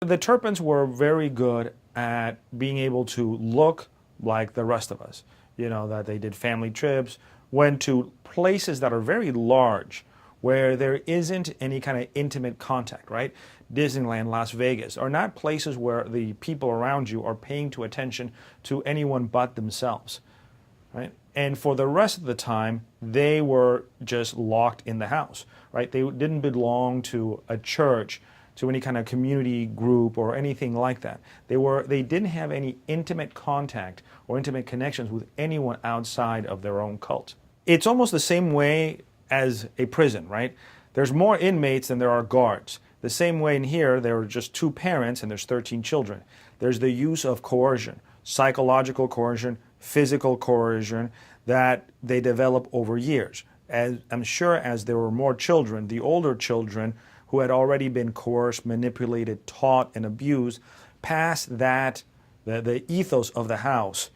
The Turpins were very good at being able to look like the rest of us. You know, that they did family trips, went to places that are very large, where there isn't any kind of intimate contact, right? Disneyland, Las Vegas are not places where the people around you are paying attention to anyone but themselves, right? And for the rest of the time, they were just locked in the house, right? They didn't belong to a church, to any kind of community group or anything like that. They didn't have any intimate contact or intimate connections with anyone outside of their own cult. It's almost the same way as a prison, right? There's more inmates than there are guards. The same way in here, there are just 2 parents and there's 13 children. There's the use of coercion, psychological coercion, physical coercion that they develop over years. As I'm sure as there were more children, the older children who had already been coerced, manipulated, taught, and abused, passed that, the ethos of the house,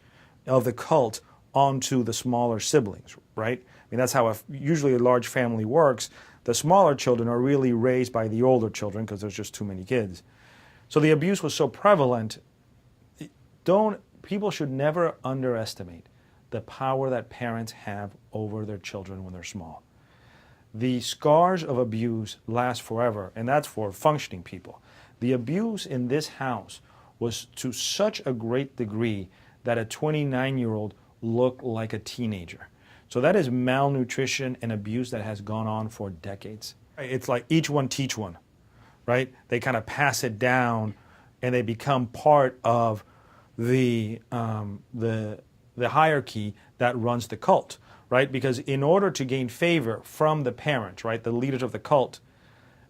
of the cult, onto the smaller siblings, right? I mean, that's how usually a large family works. The smaller children are really raised by the older children because there's just too many kids. So the abuse was so prevalent. People should never underestimate the power that parents have over their children when they're small. The scars of abuse last forever, and that's for functioning people. The abuse in this house was to such a great degree that a 29-year-old looked like a teenager. So that is malnutrition and abuse that has gone on for decades. It's like each one teach one, right? They kind of pass it down and they become part of the hierarchy that runs the cult, right? Because in order to gain favor from the parents, right, the leaders of the cult,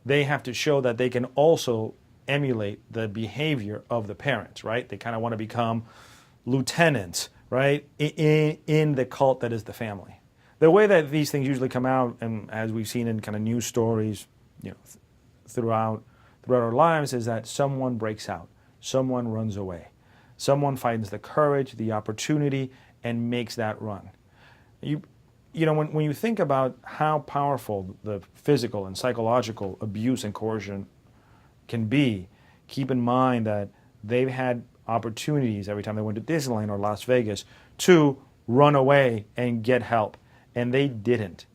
they have to show that they can also emulate the behavior of the parents, right? They kind of want to become lieutenants, right, in the cult that is the family. The way that these things usually come out, and as we've seen in kind of news stories, you know, throughout our lives, is that someone breaks out, someone runs away, someone finds the courage, the opportunity, and makes that run. You know, when you think about how powerful the physical and psychological abuse and coercion can be, keep in mind that they've had opportunities every time they went to Disneyland or Las Vegas to run away and get help, and they didn't.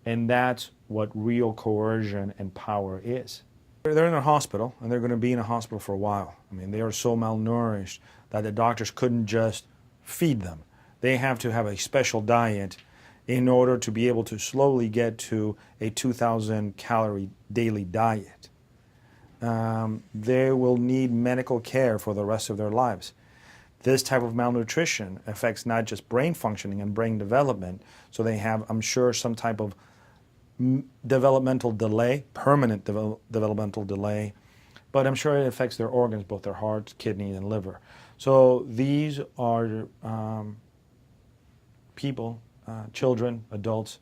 And that's what real coercion and power is. They're in a hospital, and they're going to be in a hospital for a while. I mean, they are so malnourished that the doctors couldn't just feed them. They have to have a special diet in order to be able to slowly get to a 2,000 calorie daily diet. They will need medical care for the rest of their lives. This type of malnutrition affects not just brain functioning and brain development, so they have, I'm sure, some type of developmental delay, permanent developmental delay, but I'm sure it affects their organs, both their heart, kidneys, and liver. So these are people, children, adults,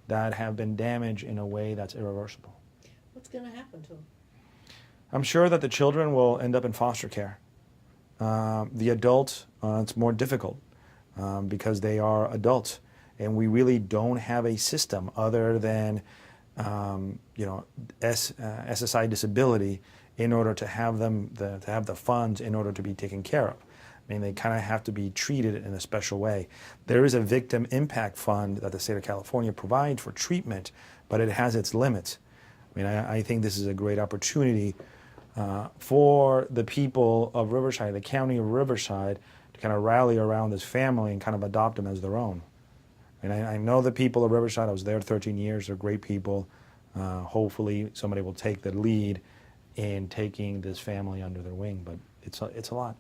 that have been damaged in a way that's irreversible. What's going to happen to them? I'm sure that the children will end up in foster care. The adults, it's more difficult because they are adults, and we really don't have a system other than SSI disability in order to have them to have the funds in order to be taken care of. I mean, they kind of have to be treated in a special way. There is a victim impact fund that the state of California provides for treatment, but it has its limits. I mean, I think this is a great opportunity for the people of Riverside, the county of Riverside, to kind of rally around this family and kind of adopt them as their own. And I know the people of Riverside. I was there 13 years. They're great people. Hopefully somebody will take the lead in taking this family under their wing, but it's a lot.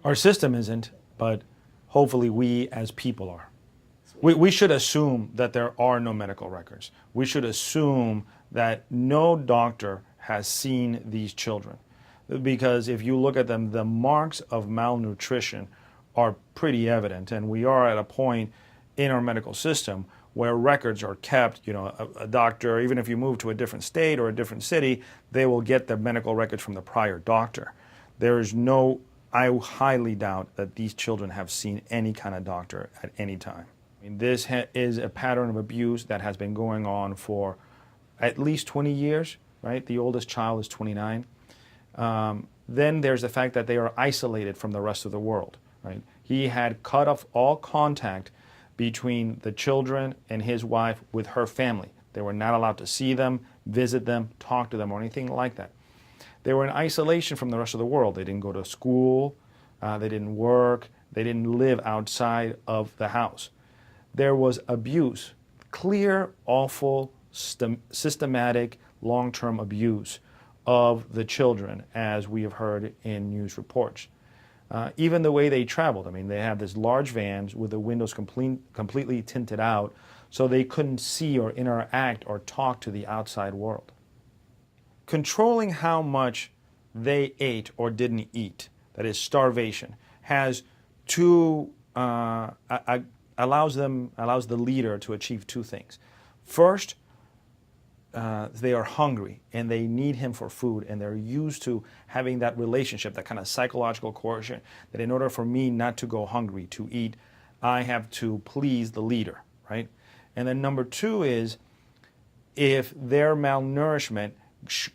Our system isn't, but hopefully we as people are. We should assume that there are no medical records. We should assume that no doctor has seen these children. Because if you look at them, the marks of malnutrition are pretty evident. And we are at a point in our medical system where records are kept. You know, a doctor, even if you move to a different state or a different city, they will get the medical records from the prior doctor. There is no, I highly doubt that these children have seen any kind of doctor at any time. This is a pattern of abuse that has been going on for at least 20 years, right? The oldest child is 29. Then there's the fact that they are isolated from the rest of the world, right? He had cut off all contact between the children and his wife with her family. They were not allowed to see them, visit them, talk to them, or anything like that. They were in isolation from the rest of the world. They didn't go to school, they didn't work, they didn't live outside of the house. There was abuse, clear, awful, systematic, long-term abuse of the children, as we have heard in news reports. Even the way they traveled. I mean, they have this large vans with the windows completely tinted out so they couldn't see or interact or talk to the outside world. Controlling how much they ate or didn't eat, that is starvation, has two, allows the leader to achieve two things. First, they are hungry and they need him for food, and they're used to having that relationship, that kind of psychological coercion, that in order for me not to go hungry, to eat, I have to please the leader, right? And then number two is, if their malnourishment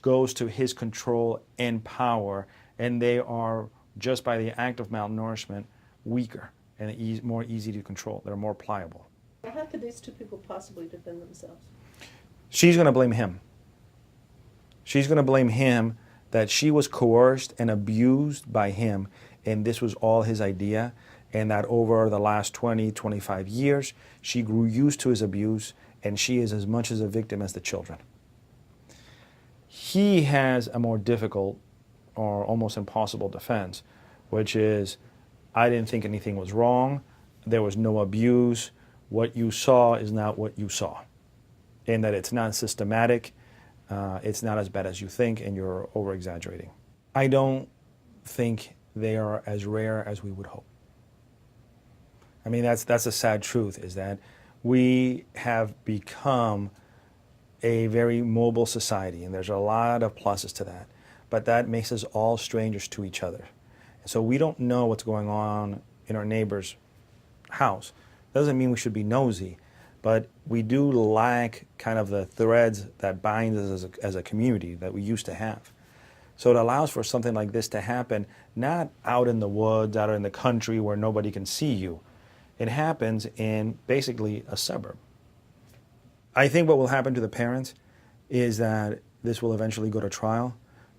goes to his control and power, and they are, just by the act of malnourishment, weaker and more easy to control. They're more pliable. How could these two people possibly defend themselves? She's going to blame him. She's going to blame him that she was coerced and abused by him, and this was all his idea, and that over the last 20, 25 years, she grew used to his abuse, and she is as much as a victim as the children. He has a more difficult or almost impossible defense, which is, I didn't think anything was wrong, there was no abuse, what you saw is not what you saw, and that it's not systematic, it's not as bad as you think, and you're over-exaggerating. I don't think they are as rare as we would hope. I mean, that's a sad truth, is that we have become a very mobile society, and there's a lot of pluses to that, but that makes us all strangers to each other. So we don't know what's going on in our neighbor's house. Doesn't mean we should be nosy, but we do lack kind of the threads that bind us as a community that we used to have. So it allows for something like this to happen, not out in the woods, out in the country where nobody can see you. It happens in basically a suburb. I think what will happen to the parents is that this will eventually go to trial,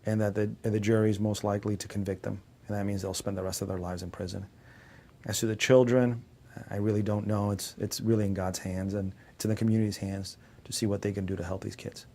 and that the jury is most likely to convict them. And that means they'll spend the rest of their lives in prison. As to the children, I really don't know. It's really in God's hands, and it's in the community's hands to see what they can do to help these kids.